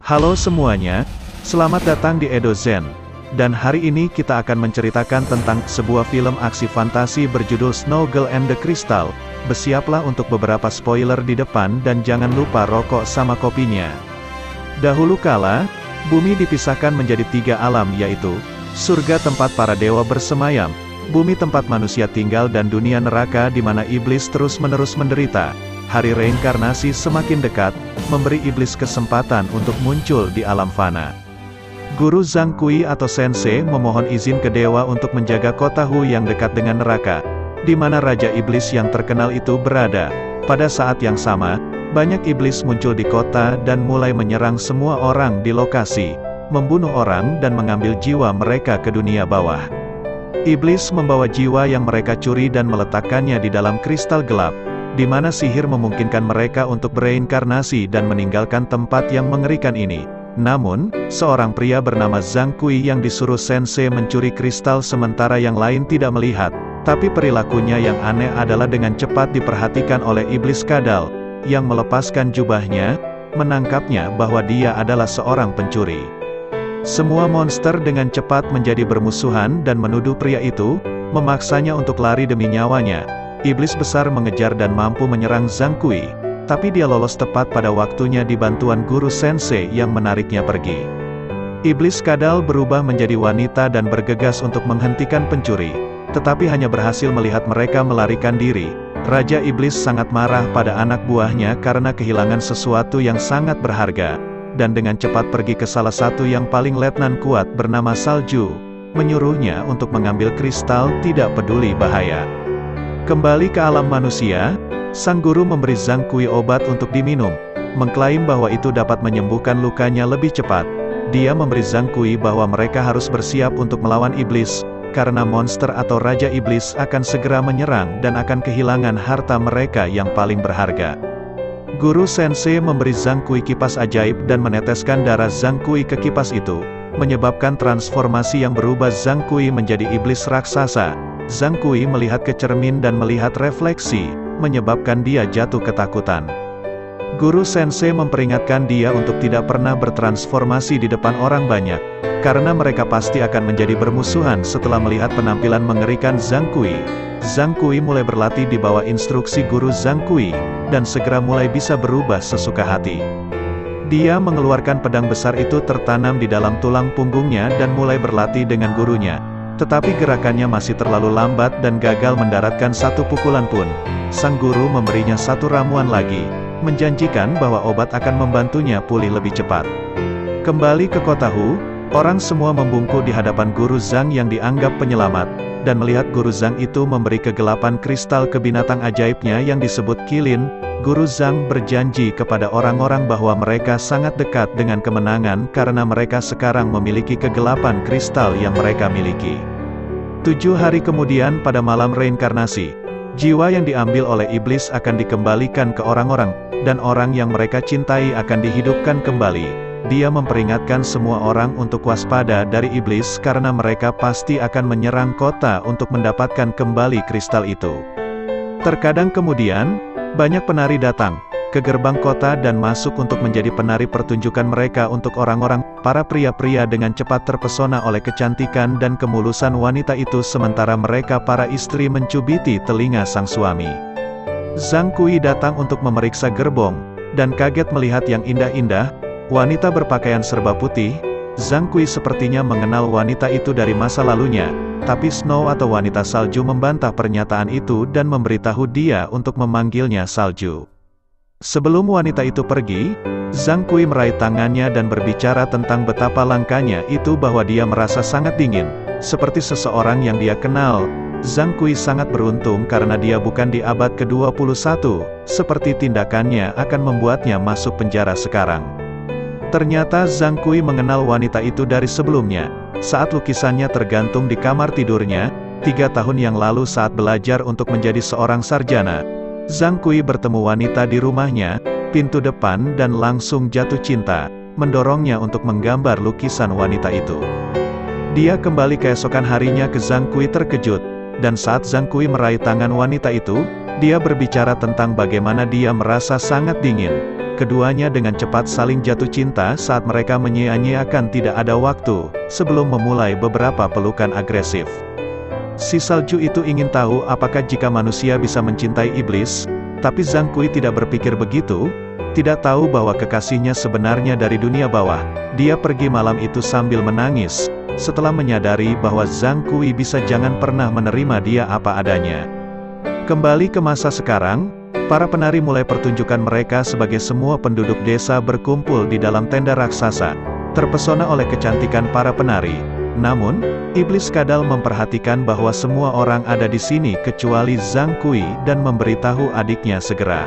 Halo semuanya, selamat datang di Edo Zen. Dan hari ini kita akan menceritakan tentang sebuah film aksi fantasi berjudul Snow Girl and the Crystal. Bersiaplah untuk beberapa spoiler di depan dan jangan lupa rokok sama kopinya. Dahulu kala, bumi dipisahkan menjadi 3 alam yaitu, surga tempat para dewa bersemayam, bumi tempat manusia tinggal dan dunia neraka di mana iblis terus-menerus menderita. Hari reinkarnasi semakin dekat, memberi iblis kesempatan untuk muncul di alam fana. Guru Zhang Kui atau Sensei memohon izin ke dewa untuk menjaga kota Hu yang dekat dengan neraka, di mana Raja Iblis yang terkenal itu berada. Pada saat yang sama, banyak iblis muncul di kota dan mulai menyerang semua orang di lokasi, membunuh orang dan mengambil jiwa mereka ke dunia bawah. Iblis membawa jiwa yang mereka curi dan meletakkannya di dalam kristal gelap, di mana sihir memungkinkan mereka untuk bereinkarnasi dan meninggalkan tempat yang mengerikan ini. Namun, seorang pria bernama Zhang Kui yang disuruh Sensei mencuri kristal sementara yang lain tidak melihat, tapi perilakunya yang aneh adalah dengan cepat diperhatikan oleh iblis kadal, yang melepaskan jubahnya, menangkapnya bahwa dia adalah seorang pencuri. Semua monster dengan cepat menjadi bermusuhan dan menuduh pria itu, memaksanya untuk lari demi nyawanya. Iblis besar mengejar dan mampu menyerang Zhang Kui, tapi dia lolos tepat pada waktunya di bantuan guru Sensei yang menariknya pergi. Iblis kadal berubah menjadi wanita dan bergegas untuk menghentikan pencuri, tetapi hanya berhasil melihat mereka melarikan diri. Raja Iblis sangat marah pada anak buahnya karena kehilangan sesuatu yang sangat berharga, dan dengan cepat pergi ke salah satu yang paling letnan kuat bernama Salju, menyuruhnya untuk mengambil kristal tidak peduli bahaya. Kembali ke alam manusia, sang guru memberi Zhang Kui obat untuk diminum, mengklaim bahwa itu dapat menyembuhkan lukanya lebih cepat. Dia memberi Zhang Kui bahwa mereka harus bersiap untuk melawan iblis, karena monster atau Raja Iblis akan segera menyerang dan akan kehilangan harta mereka yang paling berharga. Guru Sensei memberi Zhang Kui kipas ajaib dan meneteskan darah Zhang Kui ke kipas itu, menyebabkan transformasi yang berubah Zhang Kui menjadi iblis raksasa. Zhang Kui melihat ke cermin dan melihat refleksi, menyebabkan dia jatuh ketakutan. Guru Sensei memperingatkan dia untuk tidak pernah bertransformasi di depan orang banyak, karena mereka pasti akan menjadi bermusuhan setelah melihat penampilan mengerikan Zhang Kui. Zhang Kui mulai berlatih di bawah instruksi guru Zhang Kui, dan segera mulai bisa berubah sesuka hati. Dia mengeluarkan pedang besar itu tertanam di dalam tulang punggungnya dan mulai berlatih dengan gurunya. Tetapi gerakannya masih terlalu lambat dan gagal mendaratkan satu pukulan pun. Sang guru memberinya satu ramuan lagi, menjanjikan bahwa obat akan membantunya pulih lebih cepat. Kembali ke kota Hu, orang semua membungkuk di hadapan guru Zhang yang dianggap penyelamat, dan melihat guru Zhang itu memberi kegelapan kristal ke binatang ajaibnya yang disebut Kilin. Guru Zhang berjanji kepada orang-orang bahwa mereka sangat dekat dengan kemenangan karena mereka sekarang memiliki kegelapan kristal yang mereka miliki. 7 hari kemudian pada malam reinkarnasi, jiwa yang diambil oleh iblis akan dikembalikan ke orang-orang, dan orang yang mereka cintai akan dihidupkan kembali. Dia memperingatkan semua orang untuk waspada dari iblis karena mereka pasti akan menyerang kota untuk mendapatkan kembali kristal itu. Terkadang kemudian, banyak penari datang ke gerbang kota dan masuk untuk menjadi penari pertunjukan mereka untuk orang-orang. Para pria-pria dengan cepat terpesona oleh kecantikan dan kemulusan wanita itu sementara mereka para istri mencubiti telinga sang suami. Zhang Kui datang untuk memeriksa gerbong, dan kaget melihat yang indah-indah, wanita berpakaian serba putih. Zhang Kui sepertinya mengenal wanita itu dari masa lalunya, tapi Snow atau wanita salju membantah pernyataan itu dan memberitahu dia untuk memanggilnya Salju. Sebelum wanita itu pergi, Zhang Kui meraih tangannya dan berbicara tentang betapa langkanya itu bahwa dia merasa sangat dingin, seperti seseorang yang dia kenal. Zhang Kui sangat beruntung karena dia bukan di abad ke-21, seperti tindakannya akan membuatnya masuk penjara sekarang. Ternyata Zhang Kui mengenal wanita itu dari sebelumnya, saat lukisannya tergantung di kamar tidurnya, 3 tahun yang lalu saat belajar untuk menjadi seorang sarjana. Zhang Kui bertemu wanita di rumahnya, pintu depan dan langsung jatuh cinta, mendorongnya untuk menggambar lukisan wanita itu. Dia kembali keesokan harinya ke Zhang Kui terkejut, dan saat Zhang Kui meraih tangan wanita itu, dia berbicara tentang bagaimana dia merasa sangat dingin. keduanya dengan cepat saling jatuh cinta saat mereka menyia-nyiakan tidak ada waktu, sebelum memulai beberapa pelukan agresif. Si salju itu ingin tahu apakah jika manusia bisa mencintai iblis, tapi Zhang Kui tidak berpikir begitu, tidak tahu bahwa kekasihnya sebenarnya dari dunia bawah. Dia pergi malam itu sambil menangis, setelah menyadari bahwa Zhang Kui bisa jangan pernah menerima dia apa adanya. Kembali ke masa sekarang, para penari mulai pertunjukan mereka sebagai semua penduduk desa berkumpul di dalam tenda raksasa, terpesona oleh kecantikan para penari. Namun, iblis kadal memperhatikan bahwa semua orang ada di sini kecuali Zhang Kui dan memberitahu adiknya segera.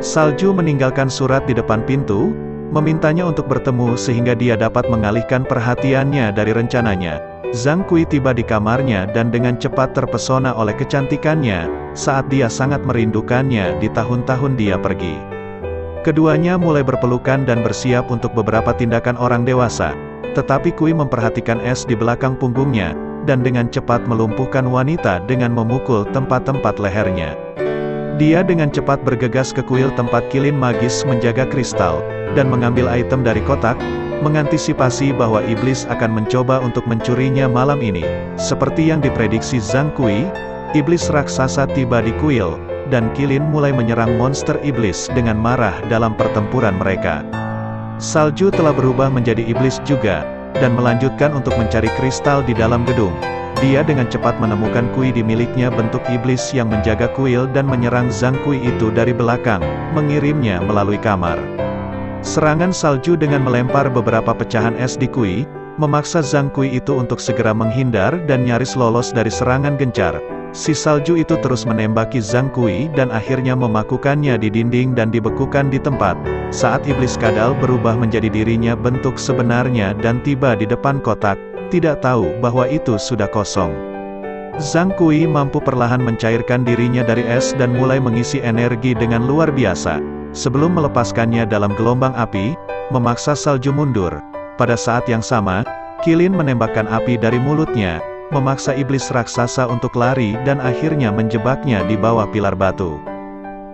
Salju meninggalkan surat di depan pintu, memintanya untuk bertemu sehingga dia dapat mengalihkan perhatiannya dari rencananya. Zhang Kui tiba di kamarnya dan dengan cepat terpesona oleh kecantikannya, saat dia sangat merindukannya di tahun-tahun dia pergi. Keduanya mulai berpelukan dan bersiap untuk beberapa tindakan orang dewasa. Tetapi Kui memperhatikan es di belakang punggungnya, dan dengan cepat melumpuhkan wanita dengan memukul tempat-tempat lehernya. Dia dengan cepat bergegas ke kuil tempat kilin magis menjaga kristal, dan mengambil item dari kotak, mengantisipasi bahwa iblis akan mencoba untuk mencurinya malam ini. Seperti yang diprediksi Zhang Kui, iblis raksasa tiba di kuil, dan kilin mulai menyerang monster iblis dengan marah dalam pertempuran mereka. Salju telah berubah menjadi iblis juga, dan melanjutkan untuk mencari kristal di dalam gedung. Dia dengan cepat menemukan kuil di miliknya bentuk iblis yang menjaga kuil dan menyerang Zhang Kui itu dari belakang, mengirimnya melalui kamar. Serangan salju dengan melempar beberapa pecahan es di kuil, memaksa Zhang Kui itu untuk segera menghindar dan nyaris lolos dari serangan gencar. Si salju itu terus menembaki Zhang Kui dan akhirnya memakukannya di dinding dan dibekukan di tempat. Saat iblis kadal berubah menjadi dirinya bentuk sebenarnya dan tiba di depan kotak, tidak tahu bahwa itu sudah kosong. Zhang Kui mampu perlahan mencairkan dirinya dari es dan mulai mengisi energi dengan luar biasa. Sebelum melepaskannya dalam gelombang api, memaksa salju mundur. Pada saat yang sama, kilin menembakkan api dari mulutnya, memaksa iblis raksasa untuk lari dan akhirnya menjebaknya di bawah pilar batu.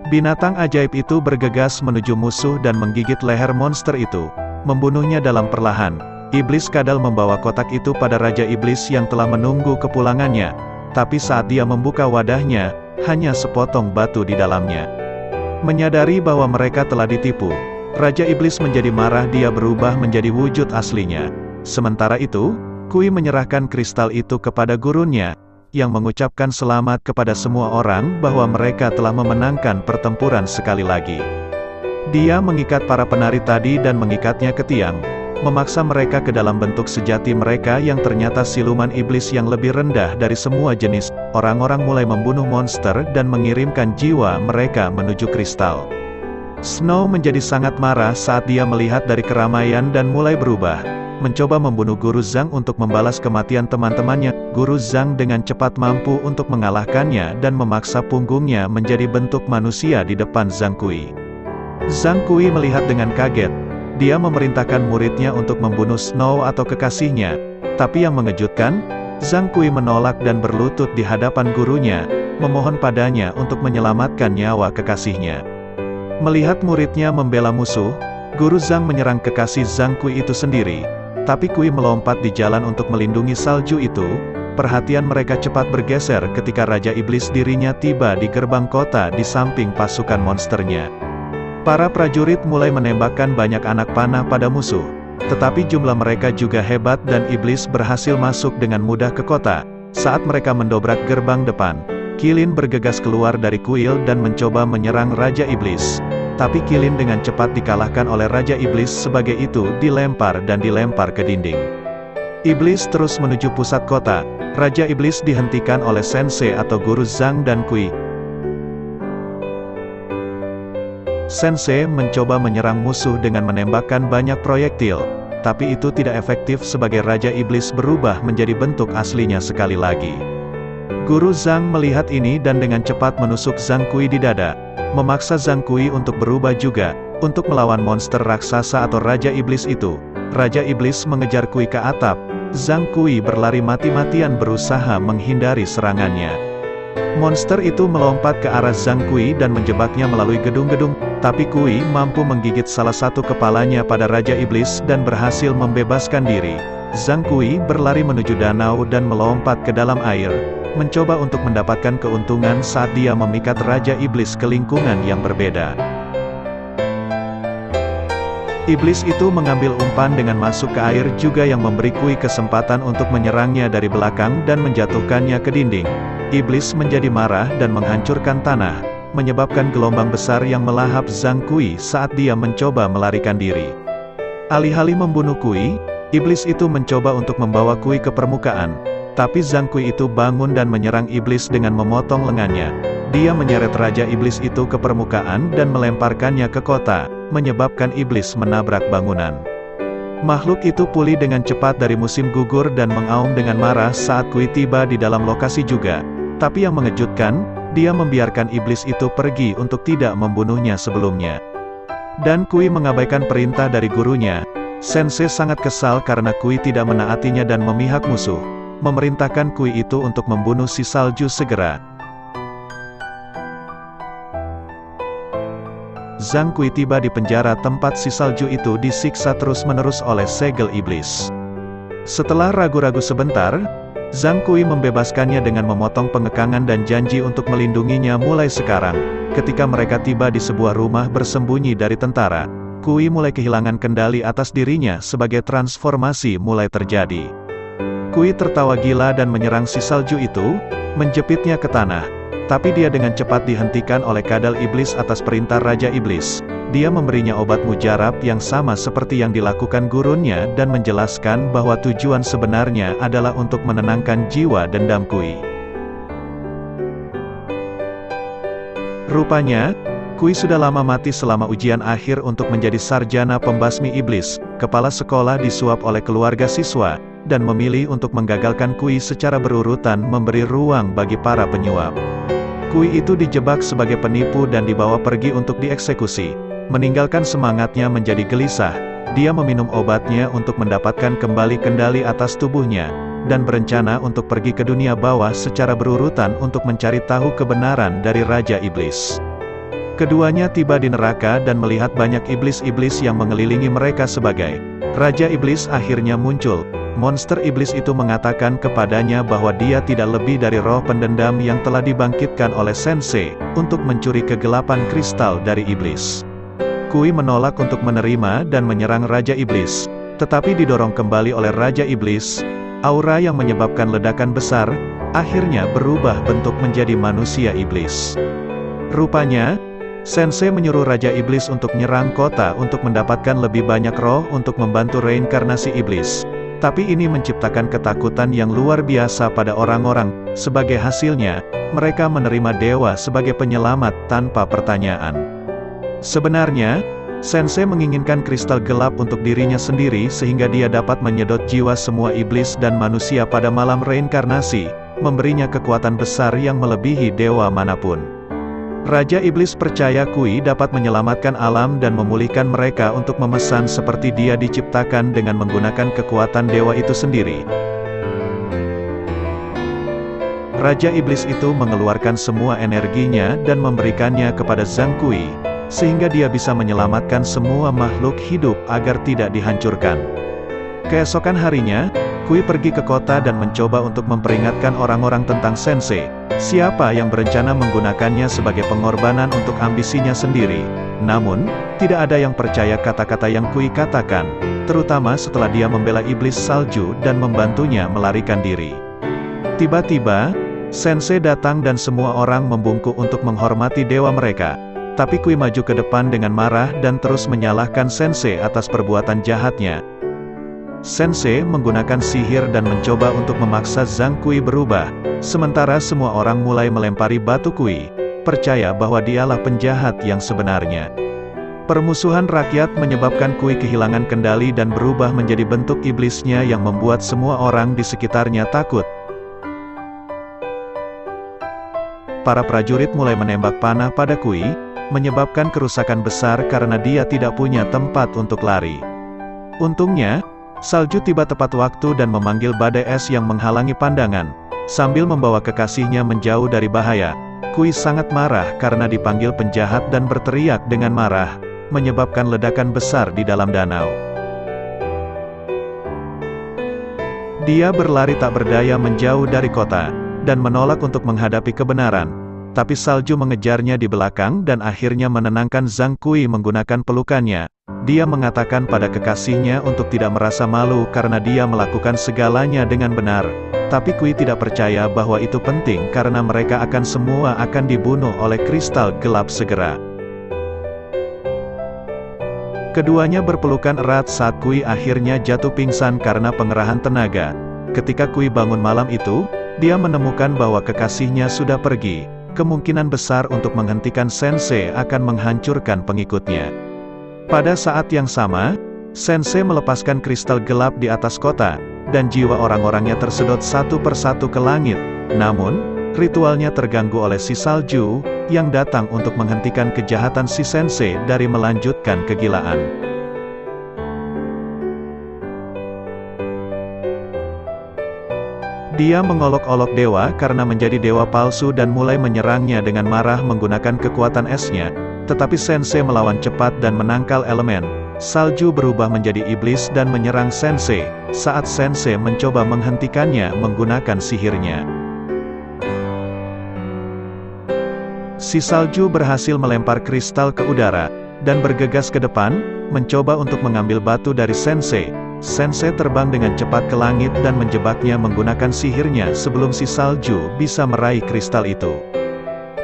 Binatang ajaib itu bergegas menuju musuh dan menggigit leher monster itu, membunuhnya dalam perlahan. Iblis kadal membawa kotak itu pada Raja Iblis yang telah menunggu kepulangannya, tapi saat dia membuka wadahnya, hanya sepotong batu di dalamnya. Menyadari bahwa mereka telah ditipu, Raja Iblis menjadi marah. Dia berubah menjadi wujud aslinya. Sementara itu, Kui menyerahkan kristal itu kepada gurunya, yang mengucapkan selamat kepada semua orang bahwa mereka telah memenangkan pertempuran sekali lagi. Dia mengikat para penari tadi dan mengikatnya ke tiang, memaksa mereka ke dalam bentuk sejati mereka yang ternyata siluman iblis yang lebih rendah dari semua jenis. Orang-orang mulai membunuh monster dan mengirimkan jiwa mereka menuju kristal. Snow menjadi sangat marah saat dia melihat dari keramaian dan mulai berubah, mencoba membunuh Guru Zhang untuk membalas kematian teman-temannya. Guru Zhang dengan cepat mampu untuk mengalahkannya dan memaksa punggungnya menjadi bentuk manusia di depan Zhang Kui. Zhang Kui melihat dengan kaget. Dia memerintahkan muridnya untuk membunuh Snow atau kekasihnya, tapi yang mengejutkan, Zhang Kui menolak dan berlutut di hadapan gurunya, memohon padanya untuk menyelamatkan nyawa kekasihnya. Melihat muridnya membela musuh, Guru Zhang menyerang kekasih Zhang Kui itu sendiri, tapi Kui melompat di jalan untuk melindungi salju itu. Perhatian mereka cepat bergeser ketika Raja Iblis dirinya tiba di gerbang kota di samping pasukan monsternya. Para prajurit mulai menembakkan banyak anak panah pada musuh, tetapi jumlah mereka juga hebat dan iblis berhasil masuk dengan mudah ke kota. Saat mereka mendobrak gerbang depan, kilin bergegas keluar dari kuil dan mencoba menyerang Raja Iblis. Tapi kilin dengan cepat dikalahkan oleh Raja Iblis. Sebagai itu dilempar dan dilempar ke dinding. Iblis terus menuju pusat kota. Raja Iblis dihentikan oleh Sensei atau Guru Zhang dan Kui. Sensei mencoba menyerang musuh dengan menembakkan banyak proyektil, tapi itu tidak efektif sebagai Raja Iblis berubah menjadi bentuk aslinya sekali lagi. Guru Zhang melihat ini dan dengan cepat menusuk Zhang Kui di dada, memaksa Zhang Kui untuk berubah juga, untuk melawan monster raksasa atau Raja Iblis itu. Raja Iblis mengejar Kui ke atap, Zhang Kui berlari mati-matian berusaha menghindari serangannya. Monster itu melompat ke arah Zhang Kui dan menjebaknya melalui gedung-gedung, tapi Kui mampu menggigit salah satu kepalanya pada Raja Iblis dan berhasil membebaskan diri. Zhang Kui berlari menuju danau dan melompat ke dalam air, mencoba untuk mendapatkan keuntungan saat dia memikat Raja Iblis ke lingkungan yang berbeda. Iblis itu mengambil umpan dengan masuk ke air juga yang memberi Kui kesempatan untuk menyerangnya dari belakang dan menjatuhkannya ke dinding. Iblis menjadi marah dan menghancurkan tanah, menyebabkan gelombang besar yang melahap Zhang Kui saat dia mencoba melarikan diri. Alih-alih membunuh Kui, Iblis itu mencoba untuk membawa Kui ke permukaan, tapi Zhang Kui itu bangun dan menyerang Iblis dengan memotong lengannya. Dia menyeret Raja Iblis itu ke permukaan dan melemparkannya ke kota, menyebabkan Iblis menabrak bangunan. Makhluk itu pulih dengan cepat dari musim gugur dan mengaum dengan marah saat Kui tiba di dalam lokasi juga. Tapi yang mengejutkan, dia membiarkan Iblis itu pergi untuk tidak membunuhnya sebelumnya. Dan Kui mengabaikan perintah dari gurunya. Sensei sangat kesal karena Kui tidak menaatinya dan memihak musuh, memerintahkan Kui itu untuk membunuh si salju segera. Zhang Kui tiba di penjara tempat si salju itu disiksa terus-menerus oleh segel iblis. Setelah ragu-ragu sebentar, Zhang Kui membebaskannya dengan memotong pengekangan dan janji untuk melindunginya mulai sekarang. Ketika mereka tiba di sebuah rumah bersembunyi dari tentara, Kui mulai kehilangan kendali atas dirinya sebagai transformasi mulai terjadi. Kui tertawa gila dan menyerang si salju itu, menjepitnya ke tanah. Tapi dia dengan cepat dihentikan oleh kadal iblis atas perintah Raja Iblis. Dia memberinya obat mujarab yang sama seperti yang dilakukan gurunya dan menjelaskan bahwa tujuan sebenarnya adalah untuk menenangkan jiwa dendam Kui. Rupanya, Kui sudah lama mati selama ujian akhir untuk menjadi sarjana pembasmi iblis. Kepala sekolah disuap oleh keluarga siswa, dan memilih untuk menggagalkan Kui secara berurutan memberi ruang bagi para penyuap. Kui itu dijebak sebagai penipu dan dibawa pergi untuk dieksekusi. Meninggalkan semangatnya menjadi gelisah, dia meminum obatnya untuk mendapatkan kembali kendali atas tubuhnya, dan berencana untuk pergi ke dunia bawah secara berurutan untuk mencari tahu kebenaran dari Raja Iblis. Keduanya tiba di neraka dan melihat banyak iblis-iblis yang mengelilingi mereka sebagai Raja Iblis akhirnya muncul. Monster iblis itu mengatakan kepadanya bahwa dia tidak lebih dari roh pendendam yang telah dibangkitkan oleh Sensei, untuk mencuri kegelapan kristal dari iblis. Kui menolak untuk menerima dan menyerang Raja Iblis, tetapi didorong kembali oleh Raja Iblis. Aura yang menyebabkan ledakan besar, akhirnya berubah bentuk menjadi manusia iblis. Rupanya, Sensei menyuruh Raja Iblis untuk menyerang kota untuk mendapatkan lebih banyak roh untuk membantu reinkarnasi iblis. Tapi ini menciptakan ketakutan yang luar biasa pada orang-orang. Sebagai hasilnya, mereka menerima dewa sebagai penyelamat tanpa pertanyaan. Sebenarnya, Sensei menginginkan kristal gelap untuk dirinya sendiri sehingga dia dapat menyedot jiwa semua iblis dan manusia pada malam reinkarnasi, memberinya kekuatan besar yang melebihi dewa manapun. Raja Iblis percaya Kui dapat menyelamatkan alam dan memulihkan mereka untuk memesan seperti dia diciptakan dengan menggunakan kekuatan dewa itu sendiri. Raja Iblis itu mengeluarkan semua energinya dan memberikannya kepada Zhang Kui, sehingga dia bisa menyelamatkan semua makhluk hidup agar tidak dihancurkan. Keesokan harinya, Kui pergi ke kota dan mencoba untuk memperingatkan orang-orang tentang Sensei. Siapa yang berencana menggunakannya sebagai pengorbanan untuk ambisinya sendiri. Namun, tidak ada yang percaya kata-kata yang Kui katakan, terutama setelah dia membela iblis salju dan membantunya melarikan diri. Tiba-tiba, Sensei datang dan semua orang membungkuk untuk menghormati dewa mereka. Tapi Kui maju ke depan dengan marah dan terus menyalahkan Sensei atas perbuatan jahatnya. Sensei menggunakan sihir dan mencoba untuk memaksa Zhang Kui berubah. Sementara semua orang mulai melempari batu Kui, percaya bahwa dialah penjahat yang sebenarnya. Permusuhan rakyat menyebabkan Kui kehilangan kendali dan berubah menjadi bentuk iblisnya yang membuat semua orang di sekitarnya takut. Para prajurit mulai menembak panah pada Kui, menyebabkan kerusakan besar karena dia tidak punya tempat untuk lari. Untungnya, salju tiba tepat waktu dan memanggil badai es yang menghalangi pandangan. Sambil membawa kekasihnya menjauh dari bahaya, Kui sangat marah karena dipanggil penjahat dan berteriak dengan marah, menyebabkan ledakan besar di dalam danau. Dia berlari tak berdaya menjauh dari kota, dan menolak untuk menghadapi kebenaran. Tapi salju mengejarnya di belakang dan akhirnya menenangkan Zhang Kui menggunakan pelukannya. Dia mengatakan pada kekasihnya untuk tidak merasa malu karena dia melakukan segalanya dengan benar. Tapi Kui tidak percaya bahwa itu penting karena mereka semua akan dibunuh oleh kristal gelap segera. Keduanya berpelukan erat saat Kui akhirnya jatuh pingsan karena pengerahan tenaga. Ketika Kui bangun malam itu, dia menemukan bahwa kekasihnya sudah pergi. Kemungkinan besar untuk menghentikan Sensei akan menghancurkan pengikutnya. Pada saat yang sama, Sensei melepaskan kristal gelap di atas kota, dan jiwa orang-orangnya tersedot satu persatu ke langit. Namun, ritualnya terganggu oleh si salju, yang datang untuk menghentikan kejahatan si Sensei dari melanjutkan kegilaan. Dia mengolok-olok dewa karena menjadi dewa palsu dan mulai menyerangnya dengan marah menggunakan kekuatan esnya. Tetapi Sensei melawan cepat dan menangkal elemen. Salju berubah menjadi iblis dan menyerang Sensei, saat Sensei mencoba menghentikannya menggunakan sihirnya. Si salju berhasil melempar kristal ke udara, dan bergegas ke depan, mencoba untuk mengambil batu dari Sensei. Sensei terbang dengan cepat ke langit dan menjebaknya menggunakan sihirnya sebelum si salju bisa meraih kristal itu.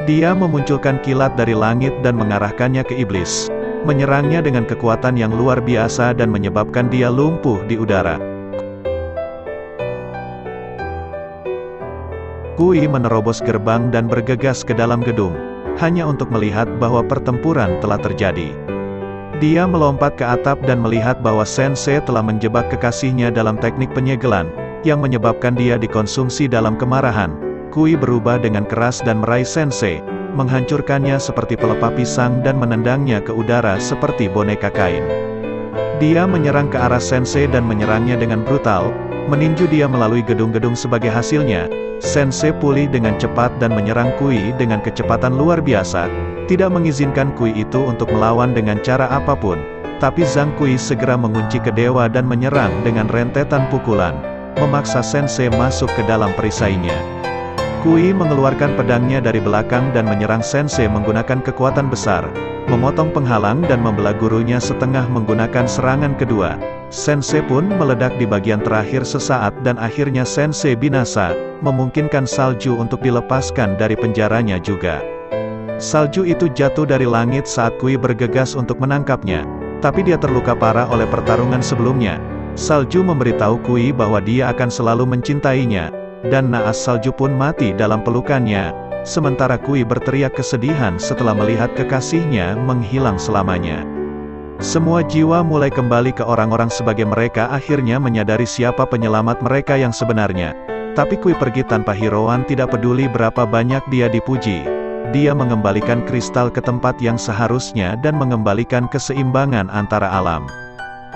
Dia memunculkan kilat dari langit dan mengarahkannya ke iblis, menyerangnya dengan kekuatan yang luar biasa dan menyebabkan dia lumpuh di udara. Kui menerobos gerbang dan bergegas ke dalam gedung, hanya untuk melihat bahwa pertempuran telah terjadi. Dia melompat ke atap dan melihat bahwa Sensei telah menjebak kekasihnya dalam teknik penyegelan, yang menyebabkan dia dikonsumsi dalam kemarahan. Kui berubah dengan keras dan meraih Sensei, menghancurkannya seperti pelepah pisang dan menendangnya ke udara seperti boneka kain. Dia menyerang ke arah Sensei dan menyerangnya dengan brutal, meninju dia melalui gedung-gedung sebagai hasilnya. Sensei pulih dengan cepat dan menyerang Kui dengan kecepatan luar biasa, tidak mengizinkan Kui itu untuk melawan dengan cara apapun. Tapi Zhang Kui segera mengunci ke dewa dan menyerang dengan rentetan pukulan, memaksa Sensei masuk ke dalam perisainya. Kui mengeluarkan pedangnya dari belakang dan menyerang Sensei menggunakan kekuatan besar, memotong penghalang dan membelah gurunya setengah menggunakan serangan kedua. Sensei pun meledak di bagian terakhir sesaat dan akhirnya Sensei binasa, memungkinkan salju untuk dilepaskan dari penjaranya juga. Salju itu jatuh dari langit saat Kui bergegas untuk menangkapnya, tapi dia terluka parah oleh pertarungan sebelumnya. Salju memberitahu Kui bahwa dia akan selalu mencintainya, dan naas salju pun mati dalam pelukannya, sementara Kui berteriak kesedihan setelah melihat kekasihnya menghilang selamanya. Semua jiwa mulai kembali ke orang-orang sebagai mereka akhirnya menyadari siapa penyelamat mereka yang sebenarnya. Tapi Kui pergi tanpa hirauan, tidak peduli berapa banyak dia dipuji. Dia mengembalikan kristal ke tempat yang seharusnya dan mengembalikan keseimbangan antara alam.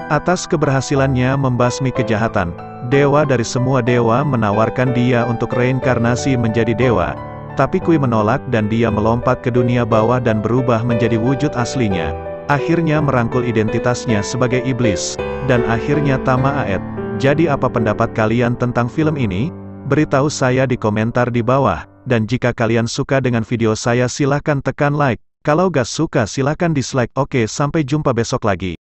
Atas keberhasilannya membasmi kejahatan, dewa dari semua dewa menawarkan dia untuk reinkarnasi menjadi dewa. Tapi Kui menolak dan dia melompat ke dunia bawah dan berubah menjadi wujud aslinya. Akhirnya merangkul identitasnya sebagai iblis, dan akhirnya tamat. Jadi apa pendapat kalian tentang film ini? Beritahu saya di komentar di bawah, dan jika kalian suka dengan video saya silahkan tekan like, kalau gak suka silahkan dislike. Oke, sampai jumpa besok lagi.